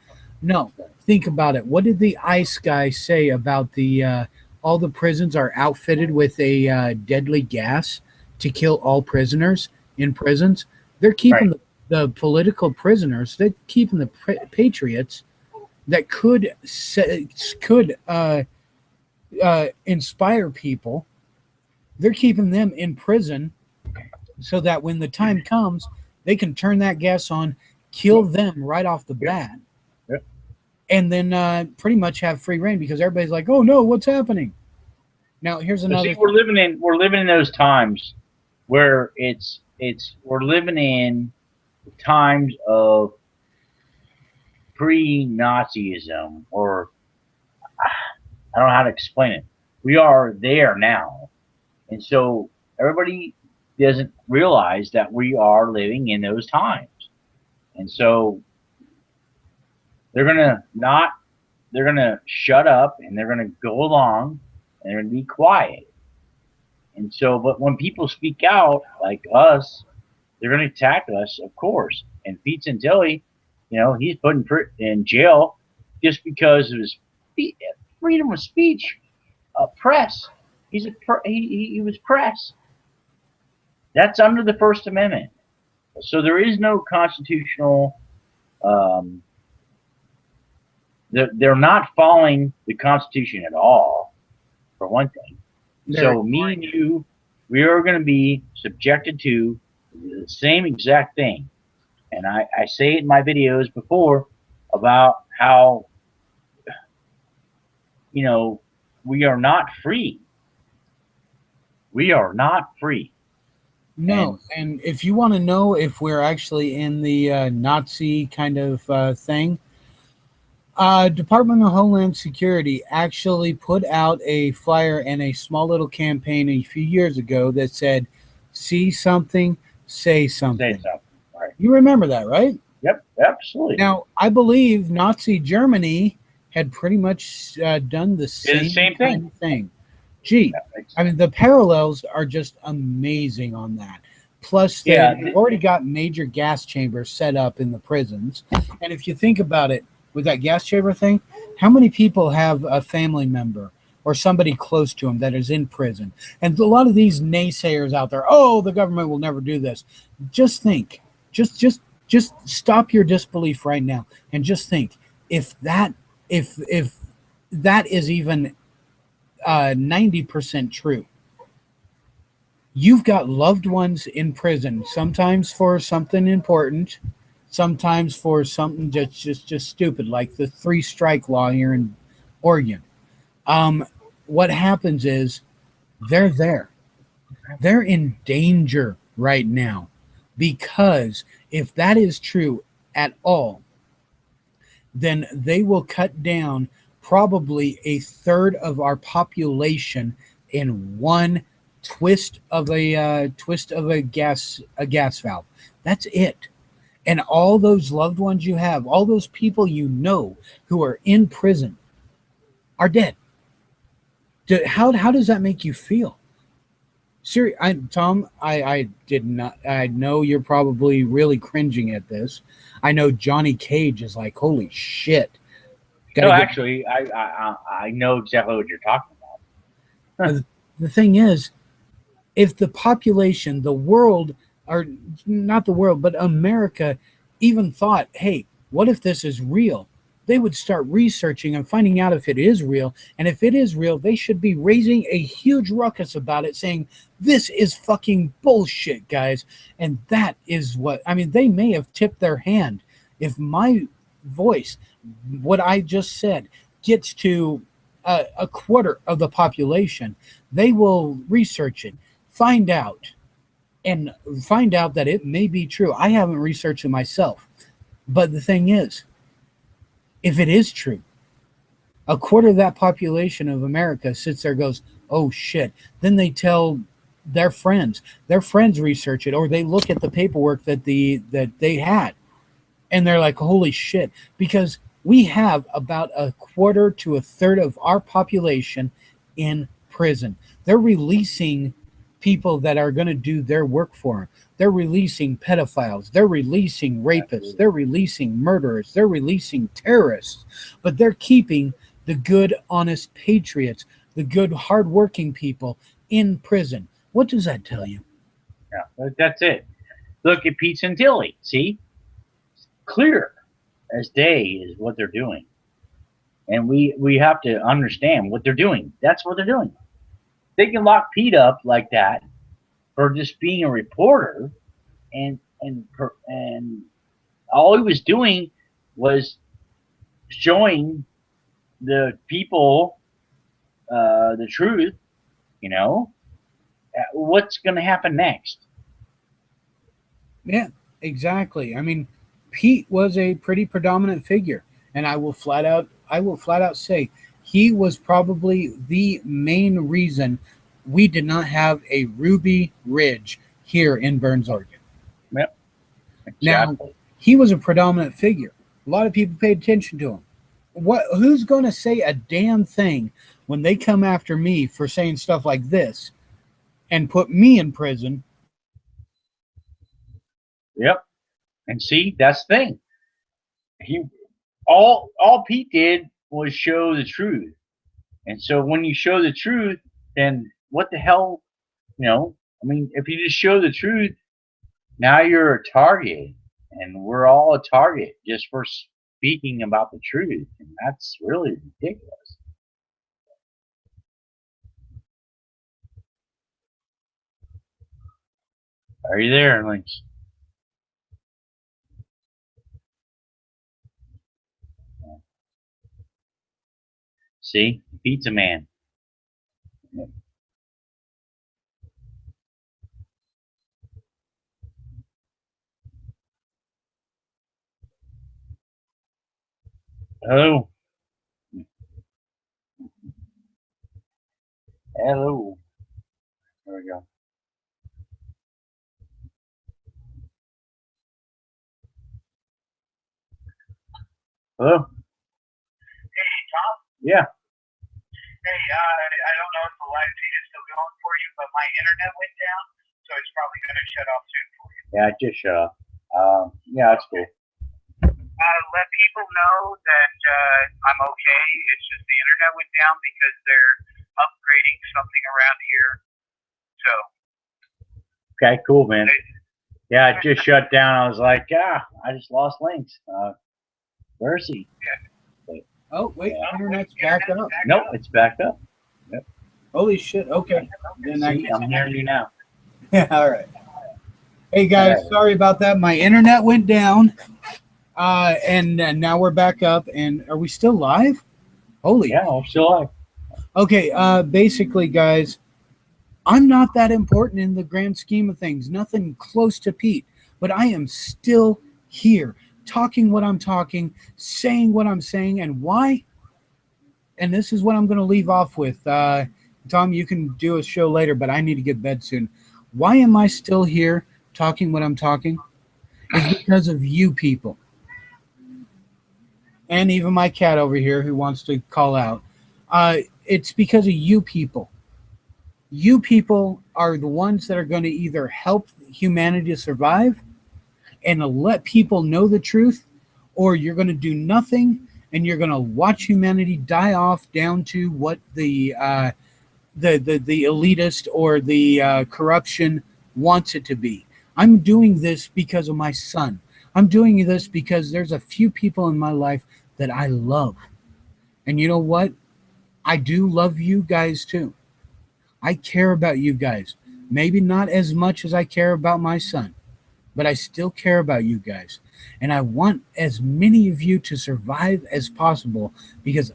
No, think about it. What did the ICE guy say about the all the prisons are outfitted with a deadly gas to kill all prisoners in prisons? They're keeping Right. the political prisoners. They're keeping the patriots that could inspire people. They're keeping them in prison so that when the time comes, they can turn that gas on, kill them right off the bat, Yep. and then pretty much have free reign, because everybody's like, "Oh no, what's happening?" Now here's another. See, we're living in those times where we're living in times of pre-Nazism, or I don't know how to explain it. We are there now, and so everybody doesn't realize that we are living in those times, and so they're gonna shut up, and they're gonna go along, and they're gonna be quiet. And so, but when people speak out, like us, they're going to attack us, of course. And Pete Santilli, he's put in jail just because of his freedom of speech, press. He was press. That's under the First Amendment. So there is no constitutional. Um, they're not following the Constitution at all, for one thing. They're So me and you, we are going to be subjected to the same exact thing. And I say it in my videos before about how, you know, we are not free. We are not free. no, And and if you want to know if we're actually in the Nazi kind of thing, Department of Homeland Security actually put out a flyer and a small little campaign a few years ago that said, "See something, say say something." something. Right. You remember that, right? Yep, absolutely. Now, I believe Nazi Germany had pretty much done the Did the same same thing. kind of thing. Gee, I mean, the parallels are just amazing on that. Plus, Yeah, they've already got major gas chambers set up in the prisons. And if you think about it, with that gas chamber thing, how many people have a family member or somebody close to them that is in prison? And a lot of these naysayers out there, oh, the government will never do this. Just think, just stop your disbelief right now and just think if that if that is even 90% true. You've got loved ones in prison, sometimes for something important, sometimes for something just stupid, like the three strike law here in Oregon. Um, what happens is they're there. They're in danger right now because if that is true at all, then they will cut down probably a third of our population in one twist of a gas valve. That's it. And all those loved ones you have, all those people you know who are in prison, are dead. How does that make you feel? Tom, I did not. I know you're probably really cringing at this. I know Johnny Cage is like, holy shit. no, Gotta get. actually, I know exactly what you're talking about. The thing is, if the population, the world, or not the world, but America even thought, hey, what if this is real? They would start researching and finding out if it is real. And if it is real, they should be raising a huge ruckus about it, saying, this is fucking bullshit, guys. And that is what, I mean, they may have tipped their hand. If my voice, what I just said, gets to a quarter of the population, they will research it, find out, and find out that it may be true. I haven't researched it myself. But the thing is, if it is true, a quarter of that population of America sits there and goes, oh shit. Then they tell their friends. Their friends research it, or they look at the paperwork that they had. And they're like, holy shit. Because we have about a quarter to a third of our population in prison. They're releasing people that are going to do their work for them. They're releasing pedophiles. They're releasing rapists. They're releasing murderers. They're releasing terrorists. But they're keeping the good, honest patriots, the good, hardworking people in prison. What does that tell you? Yeah, that's it. Look at Pete Santilli. See, clear as day is what they're doing, and we have to understand what they're doing. That's what they're doing. They can lock Pete up like that for just being a reporter, and all he was doing was showing the people the truth. You know what's going to happen next. Yeah, exactly. I mean, Pete was a pretty predominant figure, and I will flat out say he was probably the main reason we did not have a Ruby Ridge here in Burns, Oregon. Yep, Now, exactly. he was a predominant figure. A lot of people paid attention to him. Who's going to say a damn thing when they come after me for saying stuff like this and put me in prison? Yep. And see, that's the thing. He all Pete did was show the truth. And so when you show the truth, then what the hell, I mean, if you just show the truth, Now you're a target, and we're all a target just for speaking about the truth, and that's really ridiculous. Are you there, Lynx? See, pizza man. Hello, hello. There we go. Hello. Hey, Tom. Yeah. Hey, I don't know if the live feed is still going for you, but my internet went down, so it's probably going to shut off soon for you. Yeah, just shut up. Yeah, that's cool. Let people know that I'm okay. It's just the internet went down because they're upgrading something around here. So. Okay, cool, man. Yeah, it just shut down. I was like, I just lost links. Where is he? Oh, wait, Yeah. internet's back up. Nope, it's back up. Holy shit. Okay. Then I See, I'm hearing you now. All right. Hey guys, sorry about that. My internet went down, and now we're back up. And are we still live? Holy. Yeah, I'm still alive. Okay. Basically, guys, I'm not that important in the grand scheme of things. Nothing close to Pete, but I am still here, talking what I'm talking, saying what I'm saying, and why. And this is what I'm going to leave off with. Tom, you can do a show later, but I need to get bed soon. Why am I still here talking what I'm talking? It's because of you people. And even my cat over here who wants to call out. It's because of you people. You people are the ones that are going to either help humanity to survive and let people know the truth, or you're going to do nothing and you're going to watch humanity die off down to what the elitist or the corruption wants it to be. I'm doing this because of my son. I'm doing this because there's a few people in my life that I love. And you know what? I do love you guys too. I care about you guys. Maybe not as much as I care about my son, but I still care about you guys. And I want as many of you to survive as possible because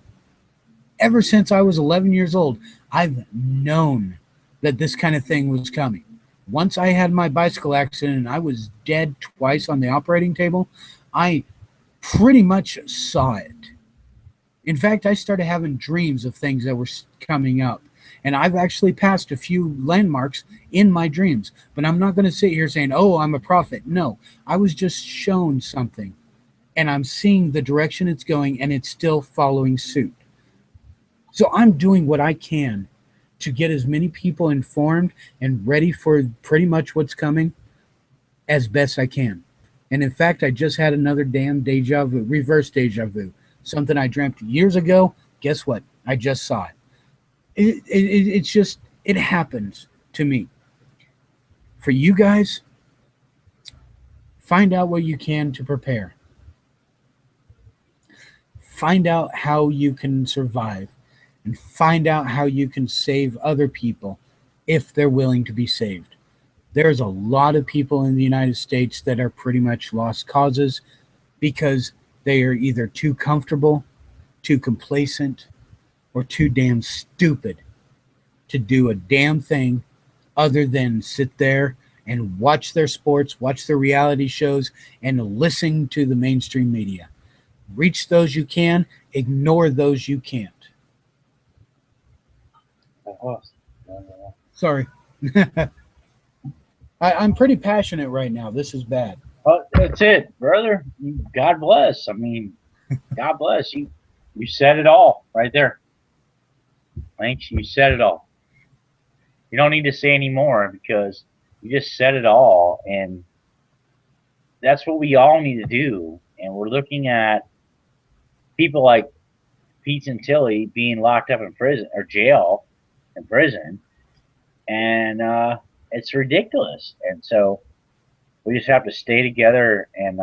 ever since I was 11 years old, I've known that this kind of thing was coming. Once I had my bicycle accident and I was dead twice on the operating table, I pretty much saw it. In fact, I started having dreams of things that were coming up. And I've actually passed a few landmarks in my dreams. But I'm not going to sit here saying, oh, I'm a prophet. No, I was just shown something. And I'm seeing the direction it's going, and it's still following suit. So I'm doing what I can to get as many people informed and ready for pretty much what's coming as best I can. And in fact, I just had another damn deja vu, reverse deja vu. Something I dreamt years ago. Guess what? I just saw it. It's just, it happens to me. For you guys, find out what you can to prepare. Find out how you can survive and find out how you can save other people if they're willing to be saved. There's a lot of people in the United States that are pretty much lost causes because they are either too comfortable, too complacent, or too damn stupid to do a damn thing other than sit there and watch their sports, watch their reality shows, and listen to the mainstream media. Reach those you can, ignore those you can't. Sorry. I'm pretty passionate right now. This is bad. Oh, that's it, brother. God bless. I mean, God bless you. You said it all right there. Thanks. You said it all. You don't need to say any more because you just said it all, and that's what we all need to do. And we're looking at people like Pete and Tilly being locked up in prison or jail in prison, and it's ridiculous. And so We just have to stay together and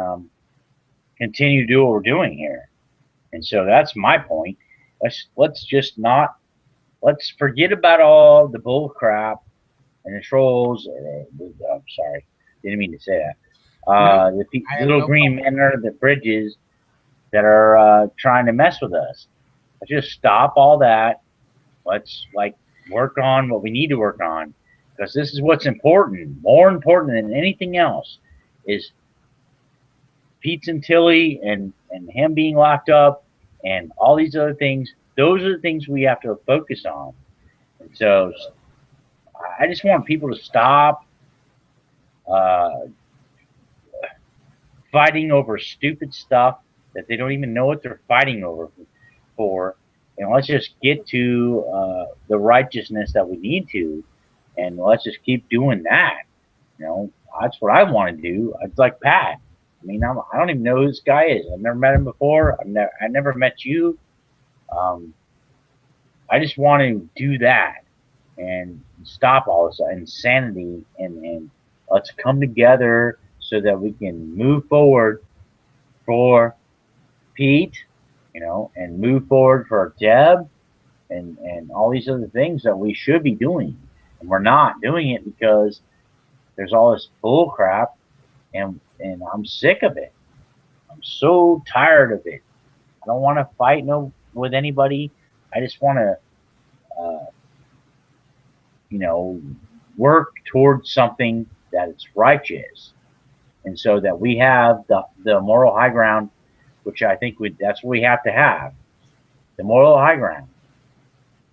continue to do what we're doing here. And so that's my point. Let's just not let's forget about all the bull crap and the trolls. I'm sorry, didn't mean to say that. No, The I have little no green problem. men under the bridges that are trying to mess with us. Let's just stop all that. Let's like work on what we need to work on because this is what's important. More important than anything else is Pete and Tilly and him being locked up and all these other things. Those are the things we have to focus on. And so I just want people to stop uh, fighting over stupid stuff that they don't even know what they're fighting over for. And let's just get to the righteousness that we need to, and let's just keep doing that. You know, that's what I want to do. It's like Pat. I mean, I don't even know who this guy is. I've never met him before. I never met you. Um, I just want to do that and stop all this insanity and let's come together so that we can move forward for Pete, you know, and move forward for Deb and all these other things that we should be doing. And we're not doing it because there's all this bull crap and I'm sick of it. I'm so tired of it. I don't want to fight with anybody. I just want to, uh, you know, work towards something that is righteous, and so that we have the moral high ground, which I think that's what we have to have, the moral high ground,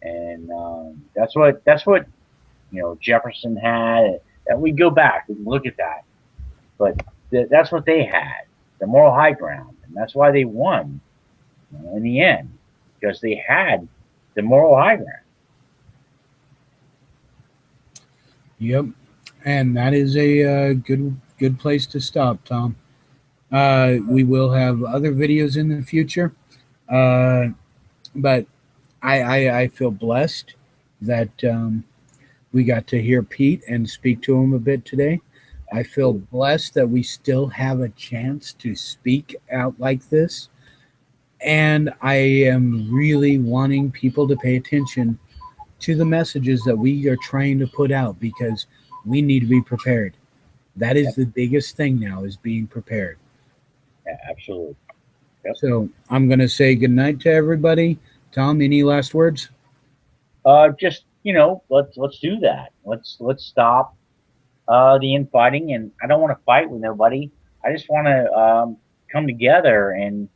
and that's what Jefferson had. That we go back, we can look at that, but that's what they had, the moral high ground, and that's why they won in the end because they had the moral high ground. Yep, and that is a good place to stop, Tom. We will have other videos in the future, uh, but I feel blessed that we got to hear Pete and speak to him a bit today. I feel blessed that we still have a chance to speak out like this. And I am really wanting people to pay attention to the messages that we are trying to put out because we need to be prepared. That is Yep. the biggest thing now is being prepared. Yeah, absolutely. Yep. So I'm going to say good night to everybody. Tom, any last words? Just let's do that. Let's stop the infighting, and I don't want to fight with nobody. I just want to come together, and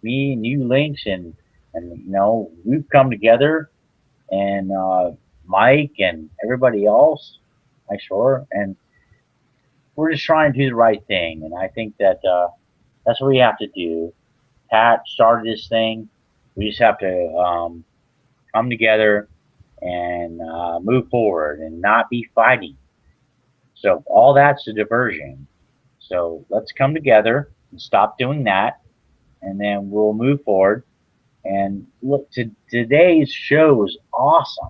me and you, Links, and we've come together, and Mike and everybody else, I sure, and we're just trying to do the right thing, and I think that that's what we have to do. Pat started this thing. We just have to come together and move forward and not be fighting. So all that's a diversion. So let's come together and stop doing that, and then we'll move forward. And look, today's show was awesome.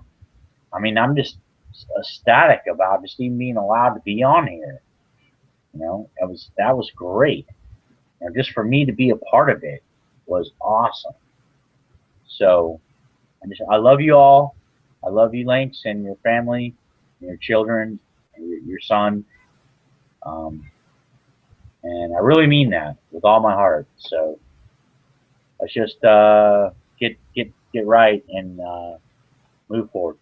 I mean, I'm just ecstatic about just even being allowed to be on here. That was great. And just for me to be a part of it was awesome. So I love you all. I love you, Lynx, and your family, and your children, and your son. Um, and I really mean that with all my heart. So let's just get right and move forward.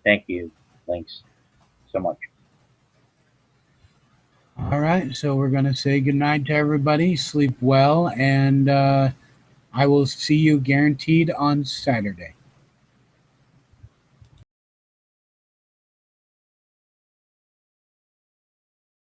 Thank you, Lynx, so much. All right. So we're going to say good night to everybody. Sleep well. And I will see you guaranteed on Saturday.